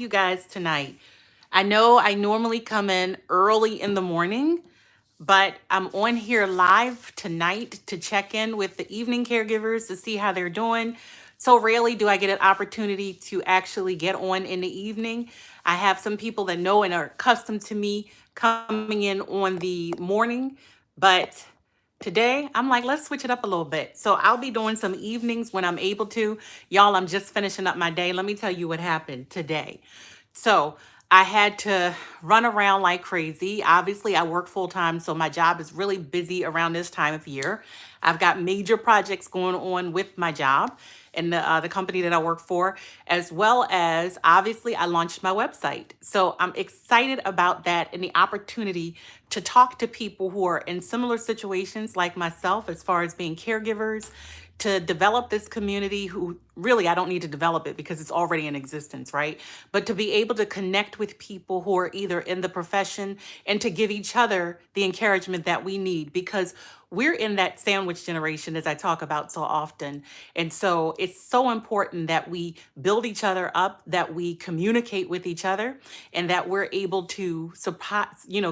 you guys tonight. I know I normally come in early in the morning, but I'm on here live tonight to check in with the evening caregivers to see how they're doing. So rarely do I get an opportunity to actually get on in the evening. I have some people that know and are accustomed to me coming in on the morning, but today I'm like, let's switch it up a little bit. So I'll be doing some evenings when I'm able to. Y'all, I'm just finishing up my day. Let me tell you what happened today. So I had to run around like crazy. Obviously, I work full time, so my job is really busy around this time of year. I've got major projects going on with my job and the company that I work for, as well as obviously I launched my website. So I'm excited about that and the opportunity to talk to people who are in similar situations like myself, as far as being caregivers, to develop this community who really I don't need to develop it because it's already in existence, right? But to be able to connect with people who are either in the profession and to give each other the encouragement that we need because we're in that sandwich generation, as I talk about so often. And so it's so important that we build each other up, that we communicate with each other, and that we're able to support,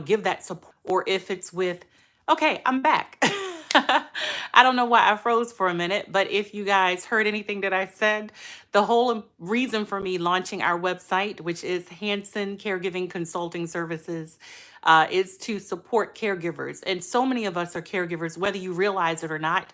give that support. Or if it's with, okay, I'm back. I don't know why I froze for a minute, but if you guys heard anything that I said, the whole reason for me launching our website, which is Hanson Caregiving Consulting Services, is to support caregivers. And so many of us are caregivers, whether you realize it or not.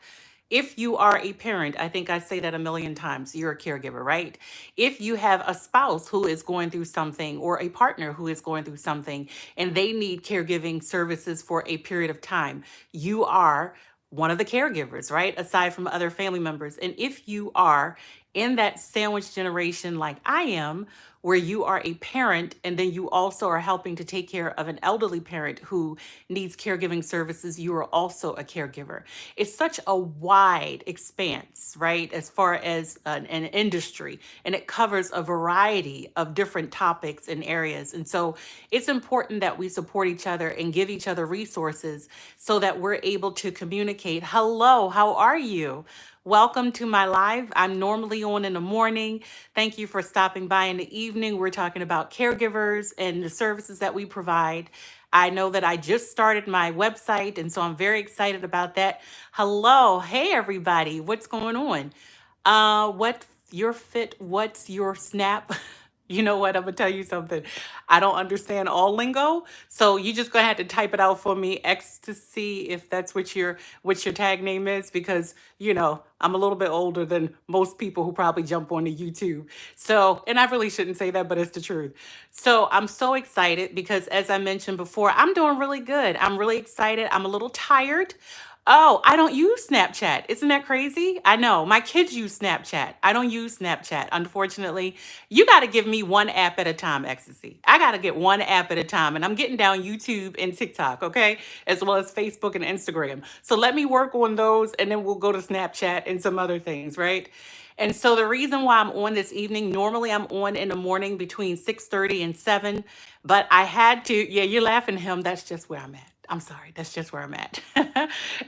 If you are a parent, I think I say that a million times, you're a caregiver, right? If you have a spouse who is going through something or a partner who is going through something and they need caregiving services for a period of time, you are one of the caregivers, right? Aside from other family members. And if you are in that sandwich generation like I am, where you are a parent and then you also are helping to take care of an elderly parent who needs caregiving services, you are also a caregiver. It's such a wide expanse, right, as far as an industry, and it covers a variety of different topics and areas. And so it's important that we support each other and give each other resources so that we're able to communicate. Hello, how are you? Welcome to my live. I'm normally on in the morning. Thank you for stopping by in the evening. We're talking about caregivers and the services that we provide. I know that I just started my website, and so I'm very excited about that. Hello. Hey, everybody. What's going on? What your fit? What's your snap? You know what? I'm gonna tell you something. I don't understand all lingo, so you just gonna have to type it out for me, ecstasy, if that's what your tag name is, because I'm a little bit older than most people who probably jump on the YouTube. So, and I really shouldn't say that, but it's the truth. So I'm so excited because, as I mentioned before, I'm doing really good. I'm really excited. I'm a little tired. Oh, I don't use Snapchat. Isn't that crazy? I know. My kids use Snapchat. I don't use Snapchat, unfortunately. You got to give me one app at a time, Ecstasy. I got to get one app at a time. And I'm getting down YouTube and TikTok, okay? As well as Facebook and Instagram. So let me work on those and then we'll go to Snapchat and some other things, right? And so the reason why I'm on this evening, normally I'm on in the morning between 6:30 and 7, but I had to, yeah, you're laughing, him. That's just where I'm at. I'm sorry, that's just where I'm at.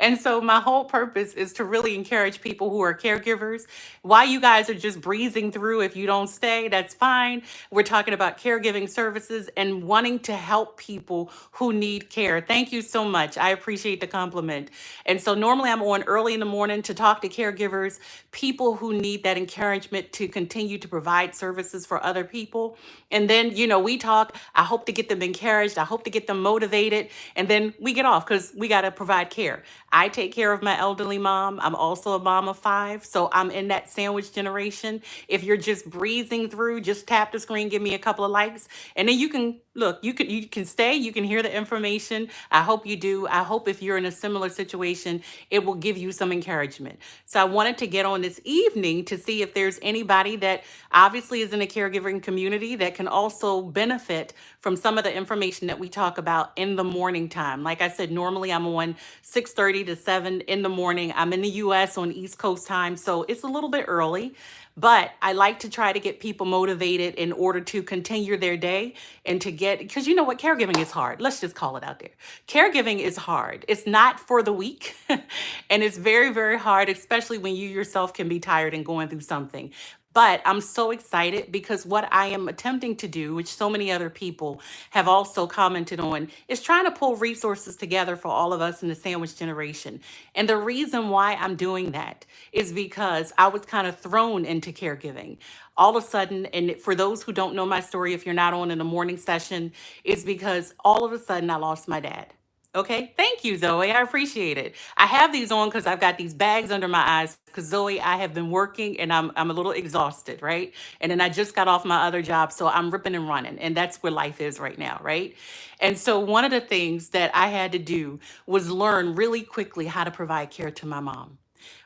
And so my whole purpose is to really encourage people who are caregivers. While you guys are just breezing through, if you don't stay, that's fine. We're talking about caregiving services and wanting to help people who need care. Thank you so much. I appreciate the compliment. And so normally I'm on early in the morning to talk to caregivers, people who need that encouragement to continue to provide services for other people. And then, we talk. I hope to get them encouraged. I hope to get them motivated. And then we get off because we got to provide care. I take care of my elderly mom. I'm also a mom of five. So I'm in that sandwich generation. If you're just breezing through, just tap the screen, give me a couple of likes. And then you can look, you can stay, you can hear the information. I hope you do. I hope if you're in a similar situation, it will give you some encouragement. So I wanted to get on this evening to see if there's anybody that obviously is in a caregiving community that can also benefit from some of the information that we talk about in the morning time. Like I said, normally I'm on 6:30 to 7 in the morning. I'm in the US on East Coast time, so it's a little bit early. But I like to try to get people motivated in order to continue their day and to get, because you know what, caregiving is hard. Let's just call it out there. Caregiving is hard. It's not for the weak. And it's very, very hard, especially when you yourself can be tired and going through something. But I'm so excited because what I am attempting to do, which so many other people have also commented on, is trying to pull resources together for all of us in the sandwich generation. And the reason why I'm doing that is because I was kind of thrown into caregiving. All of a sudden, and for those who don't know my story, if you're not on in the morning session, is because all of a sudden I lost my dad. Okay, thank you, Zoe. I appreciate it. I have these on because I've got these bags under my eyes. Because Zoe, I have been working and I'm a little exhausted, right? And then I just got off my other job, so I'm ripping and running, and that's where life is right now, right? And so one of the things that I had to do was learn really quickly how to provide care to my mom.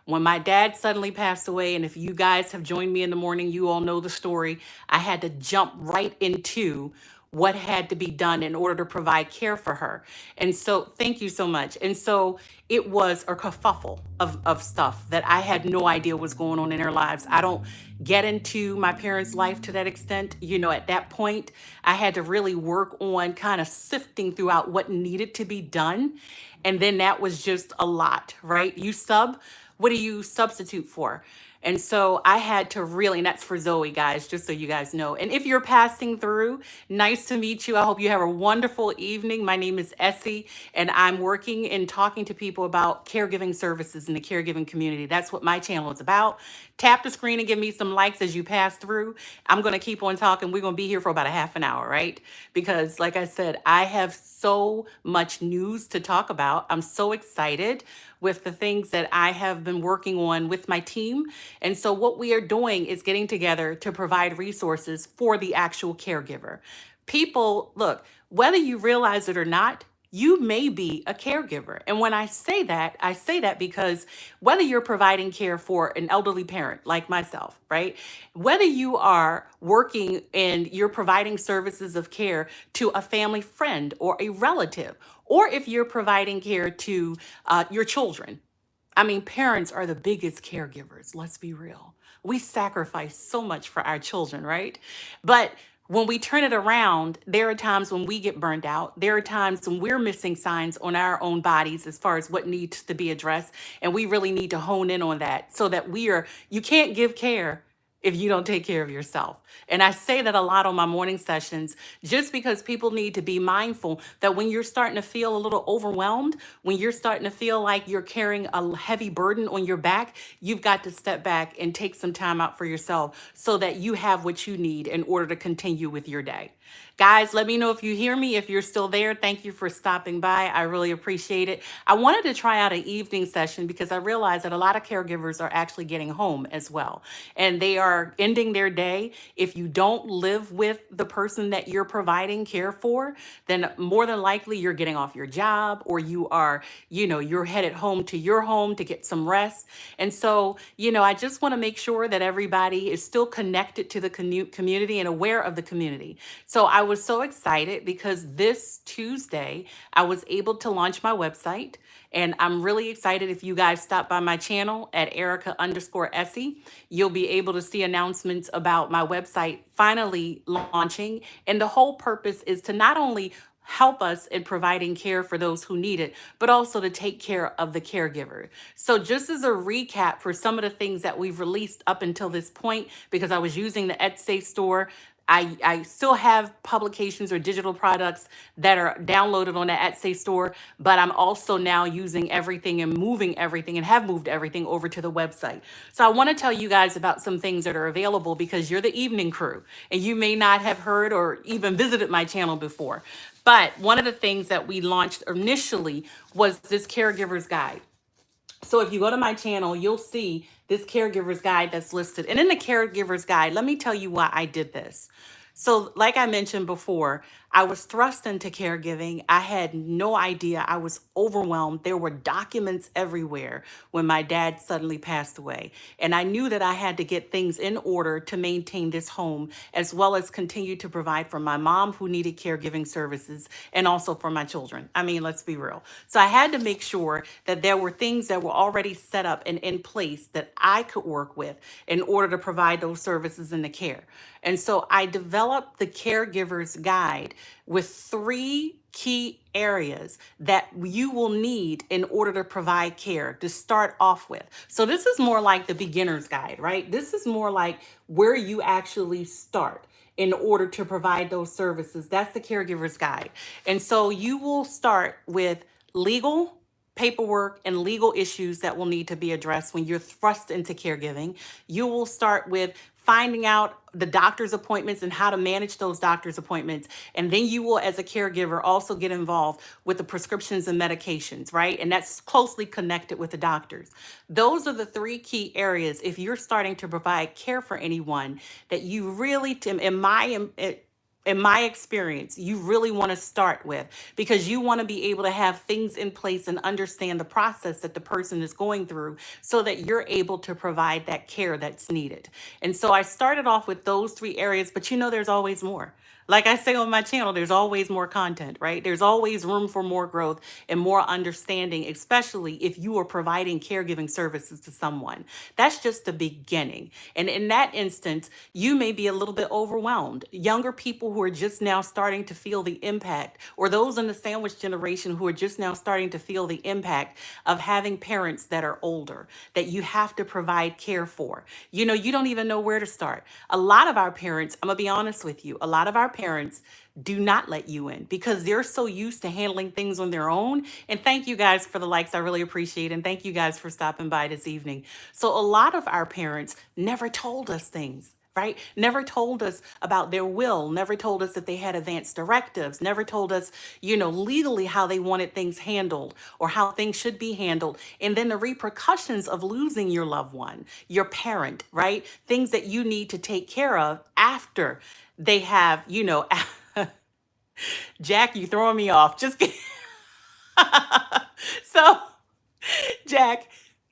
When my dad suddenly passed away, and if you guys have joined me in the morning, you all know the story. I had to jump right into what had to be done in order to provide care for her. And so, thank you so much. And so, it was a kerfuffle of stuff that I had no idea was going on in their lives. I don't get into my parents' life to that extent. At that point, I had to really work on kind of sifting throughout what needed to be done. And then that was just a lot, right? What do you substitute for? And so I had to really, and that's for Zoe, guys, just so you guys know. And if you're passing through, nice to meet you. I hope you have a wonderful evening. My name is Essie, and I'm working and talking to people about caregiving services in the caregiving community. That's what my channel is about. Tap the screen and give me some likes as you pass through. I'm going to keep on talking. We're going to be here for about a half an hour, right? Because, like I said, I have so much news to talk about. I'm so excited with the things that I have been working on with my team. And so, what we are doing is getting together to provide resources for the actual caregiver. People, look, whether you realize it or not, you may be a caregiver. And when I say that because whether you're providing care for an elderly parent like myself, right? Whether you are working and you're providing services of care to a family friend or a relative, or if you're providing care to your children. I mean, parents are the biggest caregivers, let's be real. We sacrifice so much for our children, right? But when we turn it around, there are times when we get burned out. There are times when we're missing signs on our own bodies as far as what needs to be addressed. And we really need to hone in on that so that you can't give care if you don't take care of yourself. And I say that a lot on my morning sessions, just because people need to be mindful that when you're starting to feel a little overwhelmed, when you're starting to feel like you're carrying a heavy burden on your back, you've got to step back and take some time out for yourself so that you have what you need in order to continue with your day. Guys, let me know if you hear me, if you're still there. Thank you for stopping by. I really appreciate it. I wanted to try out an evening session because I realized that a lot of caregivers are actually getting home as well. And they are ending their day. If you don't live with the person that you're providing care for, then more than likely you're getting off your job, or you're headed home to your home to get some rest. And so, I just want to make sure that everybody is still connected to the community and aware of the community. So I was so excited because this Tuesday I was able to launch my website. And I'm really excited. If you guys stop by my channel at Erica_Essie, you'll be able to see announcements about my website finally launching. And the whole purpose is to not only help us in providing care for those who need it, but also to take care of the caregiver. So just as a recap for some of the things that we've released up until this point, because I was using the Etsy store, I still have publications or digital products that are downloaded on the Etsy store, but I'm also now using everything and moving everything and have moved everything over to the website. So I want to tell you guys about some things that are available because you're the evening crew and you may not have heard or even visited my channel before. But one of the things that we launched initially was this caregiver's guide. So if you go to my channel, you'll see this caregiver's guide that's listed. And in the caregiver's guide, let me tell you why I did this. So like I mentioned before, I was thrust into caregiving. I had no idea. I was overwhelmed. There were documents everywhere when my dad suddenly passed away. And I knew that I had to get things in order to maintain this home, as well as continue to provide for my mom who needed caregiving services and also for my children. I mean, let's be real. So I had to make sure that there were things that were already set up and in place that I could work with in order to provide those services and the care. And so I developed developed the caregiver's guide with 3 key areas that you will need in order to provide care to start off with. So this is more like the beginner's guide, right? This is more like where you actually start in order to provide those services. That's the caregiver's guide. And so you will start with legal paperwork and legal issues that will need to be addressed when you're thrust into caregiving. You will start with finding out the doctor's appointments and how to manage those doctor's appointments. And then you will, as a caregiver, also get involved with the prescriptions and medications, right? And that's closely connected with the doctors. Those are the 3 key areas if you're starting to provide care for anyone that you really, in my experience, you really want to start with, because you want to be able to have things in place and understand the process that the person is going through so that you're able to provide that care that's needed. And so I started off with those 3 areas, but there's always more. Like I say on my channel, there's always more content, right? There's always room for more growth and more understanding, especially if you are providing caregiving services to someone. That's just the beginning. And in that instance, you may be a little bit overwhelmed. Younger people who are just now starting to feel the impact, or those in the sandwich generation who are just now starting to feel the impact of having parents that are older, that you have to provide care for. You don't even know where to start. A lot of our parents, I'm gonna be honest with you, a lot of our parents do not let you in because they're so used to handling things on their own. And thank you guys for the likes. I really appreciate it. And thank you guys for stopping by this evening. So a lot of our parents never told us things. Right? Never told us about their will, never told us that they had advanced directives, never told us, legally how they wanted things handled or how things should be handled. And then the repercussions of losing your loved one, your parent, right? Things that you need to take care of after they have, Jack, you throwing me off. Just kidding. So, Jack,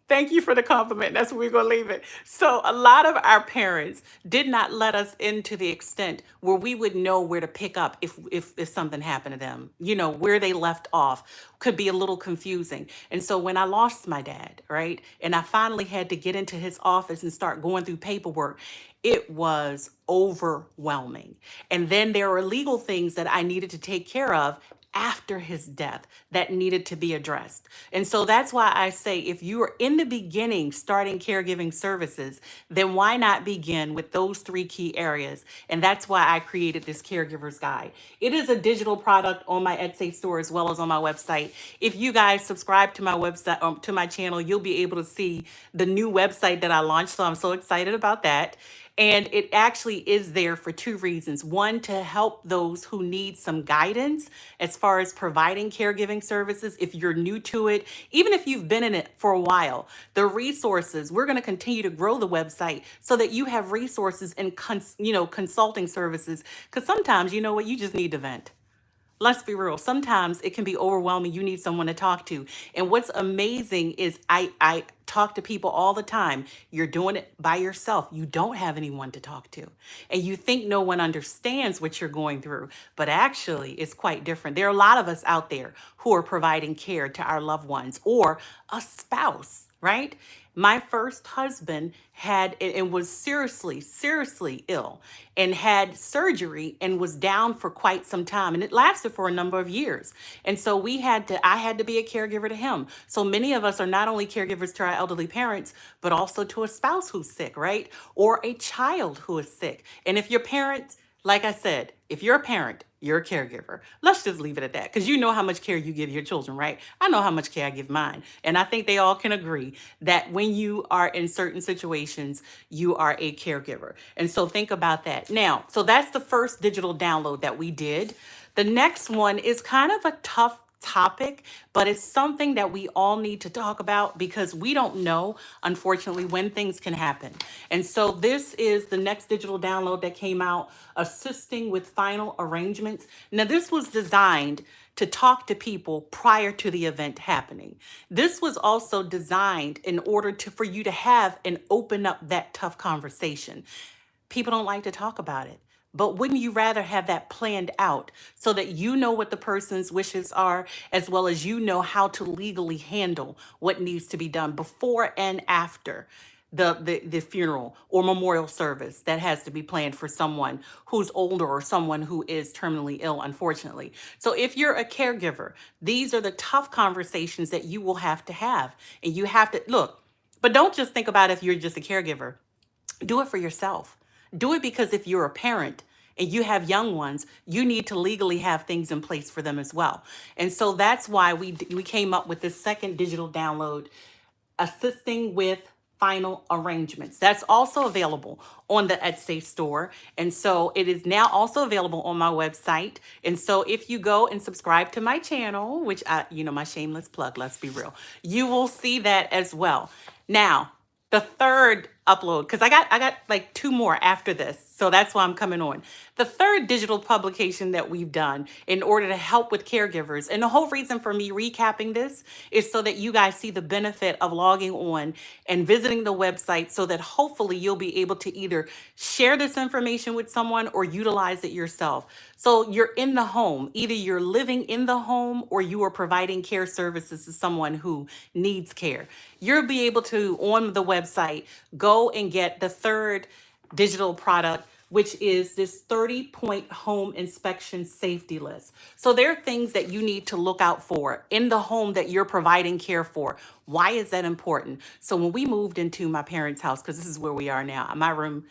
thank you for the compliment. That's where we're going to leave it. So, a lot of our parents did not let us into the extent where we would know where to pick up if something happened to them. Where they left off could be a little confusing. And so, when I lost my dad, right, and I finally had to get into his office and start going through paperwork, it was overwhelming. And then there were legal things that I needed to take care of after his death that needed to be addressed. And so that's why I say if you are in the beginning starting caregiving services, then why not begin with those 3 key areas? And that's why I created this caregiver's guide. It is a digital product on my Etsy store as well as on my website. If you guys subscribe to my website, to my channel, you'll be able to see the new website that I launched. So I'm so excited about that. And it actually is there for 2 reasons. One, to help those who need some guidance as far as providing caregiving services. If you're new to it, even if you've been in it for a while, the resources, we're going to continue to grow the website so that you have resources and consulting services. Because sometimes, you just need to vent. Let's be real. Sometimes it can be overwhelming. You need someone to talk to. And what's amazing is I talk to people all the time. You're doing it by yourself. You don't have anyone to talk to. And you think no one understands what you're going through. But actually, it's quite different. There are a lot of us out there who are providing care to our loved ones or a spouse, right? My first husband had and was seriously ill and had surgery and was down for quite some time, and it lasted for a number of years. And so I had to be a caregiver to him. So many of us are not only caregivers to our elderly parents, but also to a spouse who's sick, right? Or a child who is sick. And if your parents, like I said, if you're a parent, you're a caregiver. Let's just leave it at that, because you know how much care you give your children, right? I know how much care I give mine. And I think they all can agree that when you are in certain situations, you are a caregiver. And so think about that. Now, so that's the first digital download that we did. The next one is kind of a tough topic, but it's something that we all need to talk about because we don't know, unfortunately, when things can happen. And so this is the next digital download that came out, assisting with final arrangements. Now, this was designed to talk to people prior to the event happening. This was also designed in order for you to have and open up that tough conversation. People don't like to talk about it. But wouldn't you rather have that planned out so that you know what the person's wishes are, as well as you know how to legally handle what needs to be done before and after? the funeral or memorial service that has to be planned for someone who's older or someone who is terminally ill, unfortunately. So if you're a caregiver, these are the tough conversations that you will have. And you have to look, but don't just think about if you're just a caregiver. Do it for yourself. Do it because if you're a parent and you have young ones, you need to legally have things in place for them as well. And so that's why we came up with this second digital download, assisting with final arrangements. That's also available on the Etsy store. And so it is now also available on my website. And so if you go and subscribe to my channel, which my shameless plug, let's be real, you will see that as well. Now, the third upload, because I got like two more after this, so that's why I'm coming on. The third digital publication that we've done in order to help with caregivers, and the whole reason for me recapping this is so that you guys see the benefit of logging on and visiting the website, so that hopefully you'll be able to either share this information with someone or utilize it yourself. So you're in the home, either you're living in the home or you are providing care services to someone who needs care. You'll be able to, on the website, go and get the third digital product, which is this 30-point home inspection safety list. So there are things that you need to look out for in the home that you're providing care for. Why is that important? So when we moved into my parents' house, because this is where we are now, my room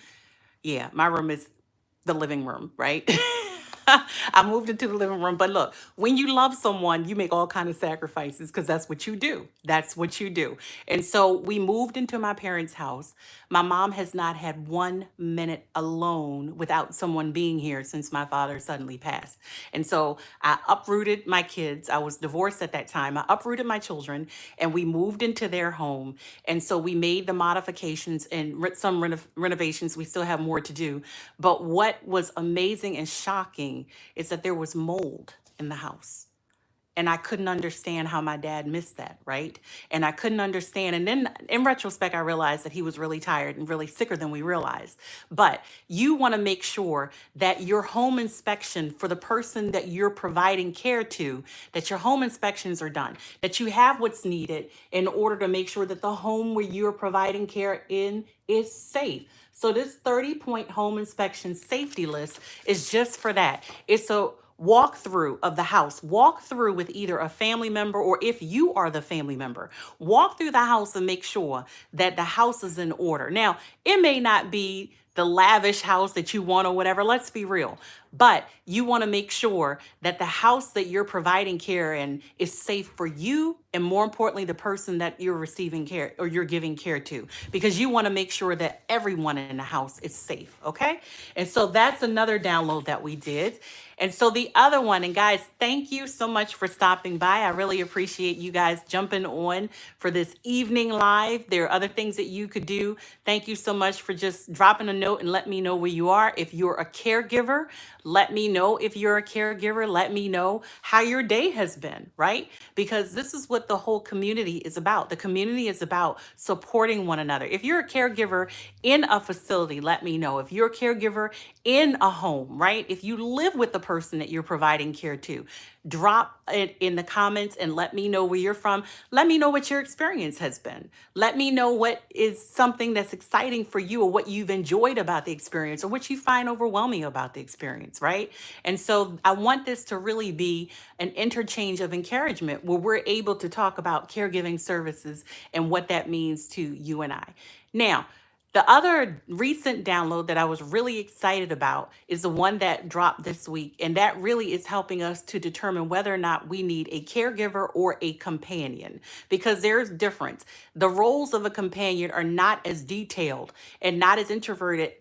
is the living room, right? I moved into the living room. But look, when you love someone, you make all kind of sacrifices because that's what you do. That's what you do. And so we moved into my parents' house. My mom has not had 1 minute alone without someone being here since my father suddenly passed. And so I uprooted my kids. I was divorced at that time. I uprooted my children and we moved into their home. And so we made the modifications and some renovations. We still have more to do. But what was amazing and shocking is that there was mold in the house. And I couldn't understand how my dad missed that, right? And I couldn't understand. And then in retrospect, I realized that he was really tired and really sicker than we realized. But you want to make sure that your home inspection for the person that you're providing care to, that your home inspections are done, that you have what's needed in order to make sure that the home where you're providing care in is safe. So this 30-point home inspection safety list is just for that. It's a walkthrough of the house. Walk through with either a family member, or if you are the family member, walk through the house and make sure that the house is in order. Now, it may not be the lavish house that you want or whatever. Let's be real. But you want to make sure that the house that you're providing care in is safe for you, and more importantly, the person that you're receiving care or you're giving care to, because you want to make sure that everyone in the house is safe. Okay. And so that's another download that we did. And so the other one, and guys, thank you so much for stopping by. I really appreciate you guys jumping on for this evening live. There are other things that you could do. Thank you so much for just dropping a note and let me know where you are. If you're a caregiver, let me know. If you're a caregiver, let me know how your day has been, right? Because this is what the whole community is about. The community is about supporting one another. If you're a caregiver in a facility, let me know. If you're a caregiver in a home, right? If you live with the person that you're providing care to, drop it in the comments and let me know where you're from. Let me know what your experience has been. Let me know what is something that's exciting for you, or what you've enjoyed about the experience, or what you find overwhelming about the experience, right? And so I want this to really be an interchange of encouragement where we're able to talk about caregiving services and what that means to you and I. Now, the other recent download that I was really excited about is the one that dropped this week. And that really is helping us to determine whether or not we need a caregiver or a companion, because there's difference. The roles of a companion are not as detailed and not as introverted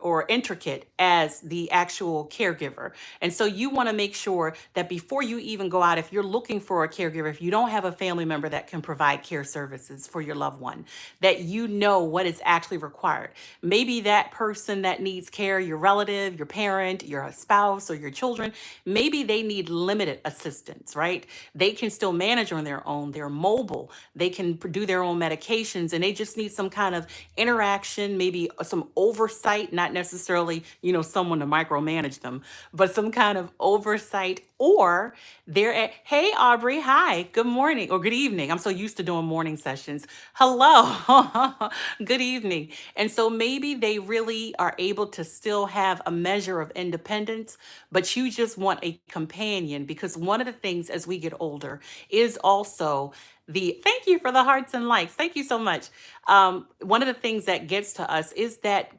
or intricate as the actual caregiver. And so you want to make sure that before you even go out, if you're looking for a caregiver, if you don't have a family member that can provide care services for your loved one, that you know what is actually required. Maybe that person that needs care, your relative, your parent, your spouse, or your children, maybe they need limited assistance, right? They can still manage on their own. They're mobile. They can do their own medications, and they just need some kind of interaction, maybe some oversight, not necessarily, someone to micromanage them, but some kind of oversight or they're at, hey, Aubrey, hi, good morning or good evening. I'm so used to doing morning sessions. Hello, good evening. And so maybe they really are able to still have a measure of independence, but you just want a companion because one of the things as we get older is also thank you for the hearts and likes. Thank you so much. One of the things that gets to us is that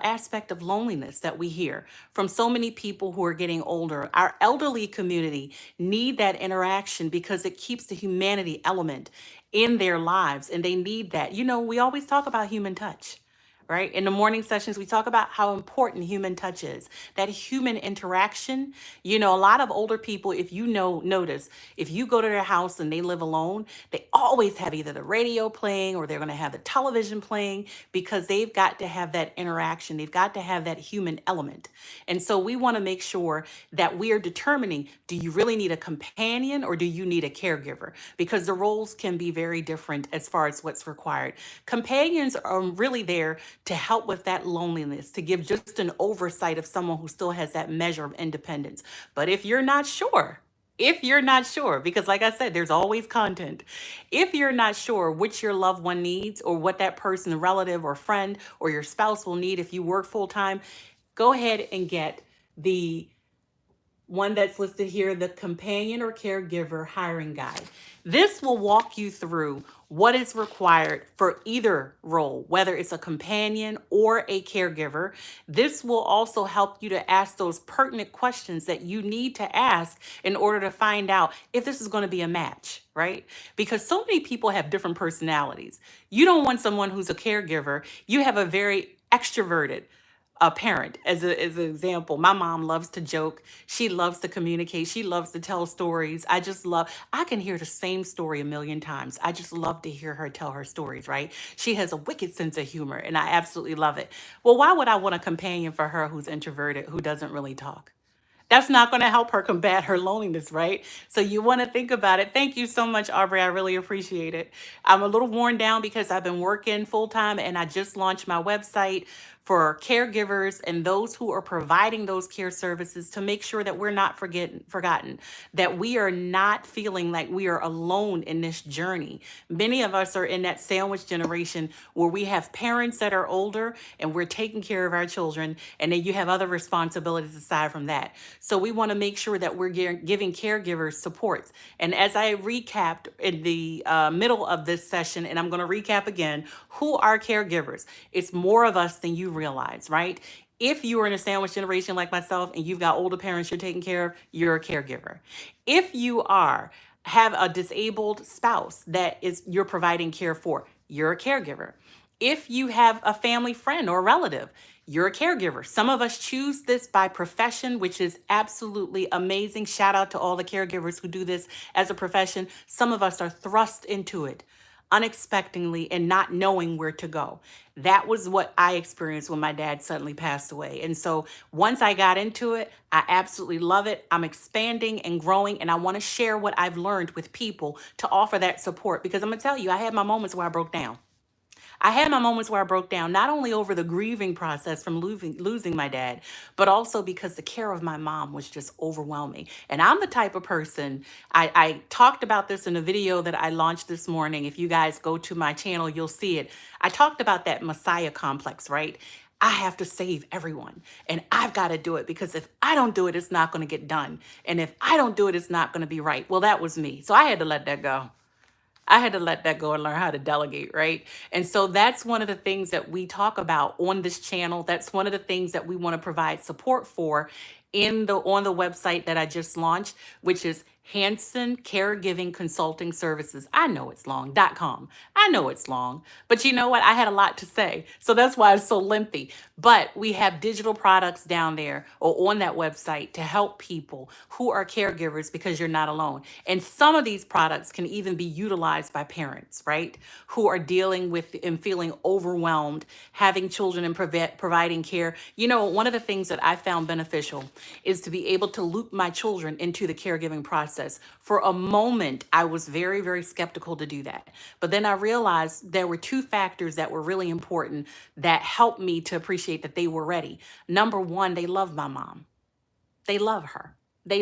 aspect of loneliness that we hear from so many people who are getting older. Our elderly community need that interaction because it keeps the humanity element in their lives, and they need that. We always talk about human touch, right? In the morning sessions, we talk about how important human touch is, that human interaction. A lot of older people, if notice, if you go to their house and they live alone, they always have either the radio playing or they're going to have the television playing because they've got to have that interaction. They've got to have that human element. And so we want to make sure that we are determining, do you really need a companion or do you need a caregiver? Because the roles can be very different as far as what's required. Companions are really there to help with that loneliness, to give just an oversight of someone who still has that measure of independence. But if you're not sure, because like I said, there's always content. If you're not sure which your loved one needs or what that person, relative or friend or your spouse will need if you work full time, go ahead and get the one that's listed here, the companion or caregiver hiring guide. This will walk you through what is required for either role, whether it's a companion or a caregiver. This will also help you to ask those pertinent questions that you need to ask in order to find out if this is going to be a match, right? Because so many people have different personalities. You don't want someone who's a caregiver. You have a very extroverted a parent as an example. My mom loves to joke. She loves to communicate. She loves to tell stories. I can hear the same story a million times. I just love to hear her tell her stories, right? She has a wicked sense of humor and I absolutely love it. Well, why would I want a companion for her who's introverted, who doesn't really talk? That's not going to help her combat her loneliness, right? So you want to think about it. Thank you so much, Aubrey. I really appreciate it. I'm a little worn down because I've been working full time and I just launched my website for caregivers and those who are providing those care services to make sure that we're not forgotten, that we are not feeling like we are alone in this journey. Many of us are in that sandwich generation where we have parents that are older and we're taking care of our children, and then you have other responsibilities aside from that. So we want to make sure that we're giving caregivers supports. And as I recapped in the middle of this session, and I'm going to recap again, who are caregivers? It's more of us than you realize, right? If you are in a sandwich generation like myself and you've got older parents you're taking care of, you're a caregiver. If you have a disabled spouse that is you're providing care for, you're a caregiver. If you have a family friend or relative, you're a caregiver. Some of us choose this by profession, which is absolutely amazing. Shout out to all the caregivers who do this as a profession. Some of us are thrust into it unexpectedly and not knowing where to go. That was what I experienced when my dad suddenly passed away. And so once I got into it, I absolutely love it. I'm expanding and growing, and I want to share what I've learned with people to offer that support because I'm going to tell you, I had my moments where I broke down. I had my moments where I broke down, not only over the grieving process from losing my dad, but also because the care of my mom was just overwhelming. And I'm the type of person, I talked about this in a video that I launched this morning. If you guys go to my channel, you'll see it. I talked about that Messiah complex, right? I have to save everyone and I've got to do it because if I don't do it, it's not going to get done. And if I don't do it, it's not going to be right. Well, that was me. So I had to let that go. I had to let that go and learn how to delegate, right? And so that's one of the things that we talk about on this channel. That's one of the things that we want to provide support for on the website that I just launched, which is Hanson Caregiving Consulting Services. I know it's long.com. I know it's long, but you know what? I had a lot to say. So that's why it's so lengthy. But we have digital products down there or on that website to help people who are caregivers because you're not alone. And some of these products can even be utilized by parents, right? Who are dealing with and feeling overwhelmed, having children and providing care. One of the things that I found beneficial is to be able to loop my children into the caregiving process. For a moment, I was very, very skeptical to do that. But then I realized there were two factors that were really important that helped me to appreciate that they were ready. Number one, they love my mom. They love her.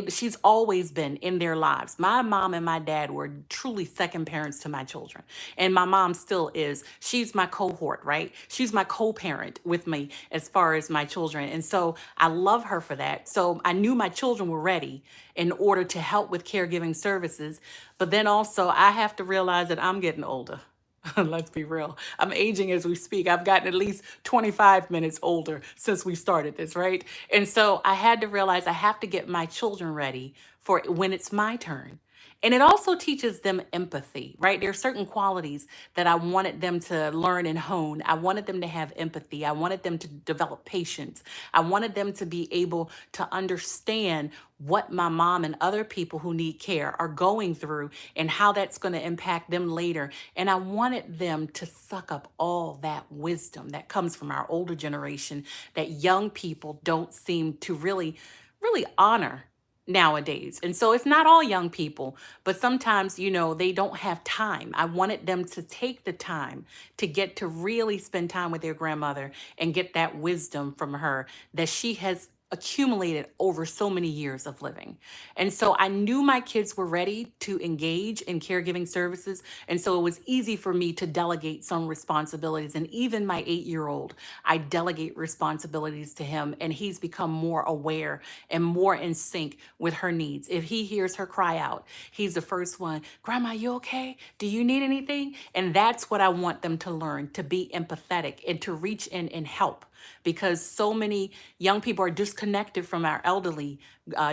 she's always been in their lives. My mom and my dad were truly second parents to my children, and my mom still is. She's my cohort, right? She's my co-parent with me as far as my children, and so I love her for that. So I knew my children were ready in order to help with caregiving services, but then also I have to realize that I'm getting older. Let's be real. I'm aging as we speak. I've gotten at least 25 minutes older since we started this, right? And so I had to realize I have to get my children ready for when it's my turn. And it also teaches them empathy, right? There are certain qualities that I wanted them to learn and hone. I wanted them to have empathy. I wanted them to develop patience. I wanted them to be able to understand what my mom and other people who need care are going through and how that's going to impact them later. And I wanted them to suck up all that wisdom that comes from our older generation that young people don't seem to really honor nowadays. And so it's not all young people, but sometimes, they don't have time. I wanted them to take the time to get to really spend time with their grandmother and get that wisdom from her that she has accumulated over so many years of living. And so I knew my kids were ready to engage in caregiving services. And so it was easy for me to delegate some responsibilities. And even my 8-year-old, I delegate responsibilities to him, and he's become more aware and more in sync with her needs. If he hears her cry out, he's the first one, Grandma, you okay? Do you need anything? And that's what I want them to learn, to be empathetic and to reach in and help, because so many young people are disconnected from our elderly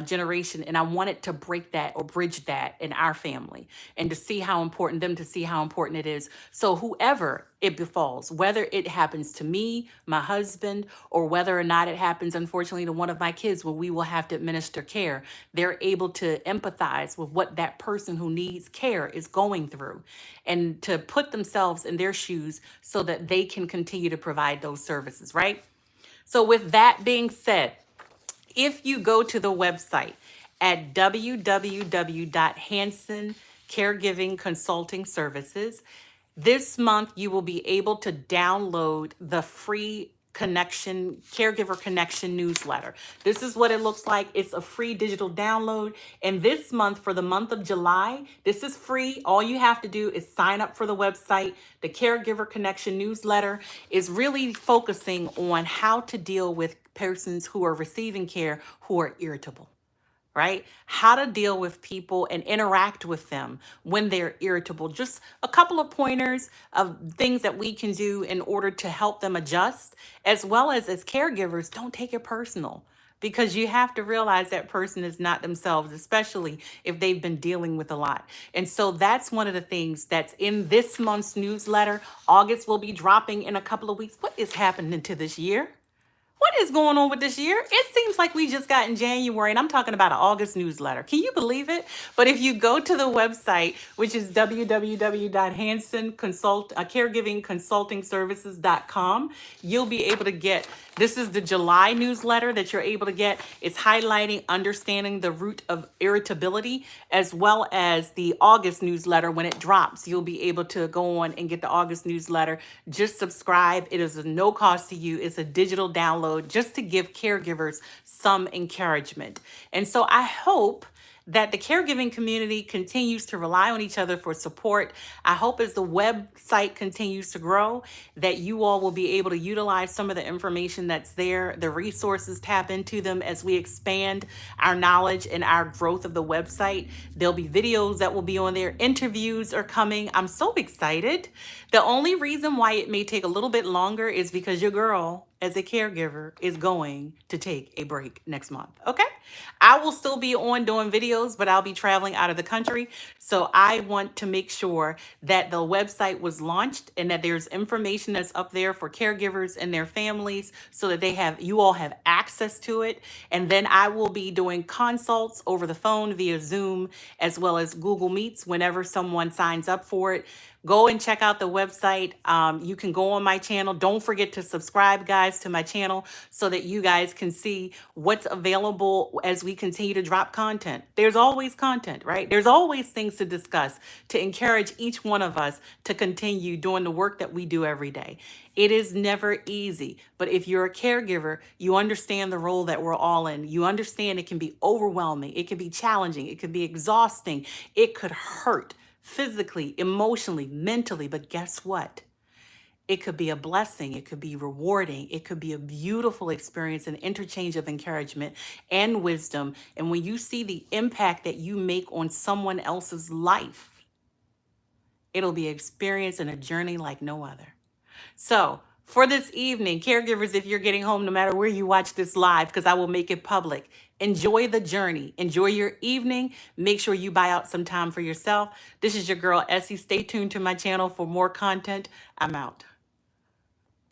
generation. And I wanted to break that or bridge that in our family and to see how important it is. So whoever it befalls, whether it happens to me, my husband, or whether or not it happens, unfortunately, to one of my kids where we will have to administer care, they're able to empathize with what that person who needs care is going through and to put themselves in their shoes so that they can continue to provide those services, right? So with that being said, if you go to the website at www.Hanson Caregiving Consulting Services, this month you will be able to download the free caregiver connection newsletter. This is what it looks like. It's a free digital download. And this month, for the month of July, this is free. All you have to do is sign up for the website. The caregiver connection newsletter is really focusing on how to deal with persons who are receiving care who are irritable, right? How to deal with people and interact with them when they're irritable. Just a couple of pointers of things that we can do in order to help them adjust, as well as caregivers, don't take it personal, because you have to realize that person is not themselves, especially if they've been dealing with a lot. And so that's one of the things that's in this month's newsletter. August will be dropping in a couple of weeks. What is happening to this year? What is going on with this year? It seems like we just got in January, and I'm talking about an August newsletter. Can you believe it? But if you go to the website, which is www.caregivingconsultingservices.com, you'll be able to get, this is the July newsletter that you're able to get. It's highlighting understanding the root of irritability, as well as the August newsletter. When it drops, you'll be able to go on and get the August newsletter. Just subscribe. It is a no cost to you. It's a digital download just to give caregivers some encouragement. And so I hope that the caregiving community continues to rely on each other for support. I hope as the website continues to grow, that you all will be able to utilize some of the information that's there, the resources, tap into them as we expand our knowledge and our growth of the website. There'll be videos that will be on there. Interviews are coming. I'm so excited. The only reason why it may take a little bit longer is because your girl, as a caregiver, is going to take a break next month. Okay? I will still be on doing videos, but I'll be traveling out of the country. So I want to make sure that the website was launched and that there's information that's up there for caregivers and their families so that you all have access to it. And then I will be doing consults over the phone via Zoom, as well as Google Meets whenever someone signs up for it. Go and check out the website. You can go on my channel. Don't forget to subscribe, guys, to my channel so that you guys can see what's available as we continue to drop content. There's always content, right? There's always things to discuss to encourage each one of us to continue doing the work that we do every day. It is never easy, but if you're a caregiver, you understand the role that we're all in. You understand it can be overwhelming, it can be challenging, it can be exhausting, it could hurt physically, emotionally, mentally. But guess what? It could be a blessing. It could be rewarding. It could be a beautiful experience, an interchange of encouragement and wisdom. And when you see the impact that you make on someone else's life, it'll be an experience and a journey like no other. So, for this evening, caregivers, if you're getting home, no matter where you watch this live, because I will make it public, enjoy the journey. Enjoy your evening. Make sure you buy out some time for yourself. This is your girl, Essie. Stay tuned to my channel for more content. I'm out.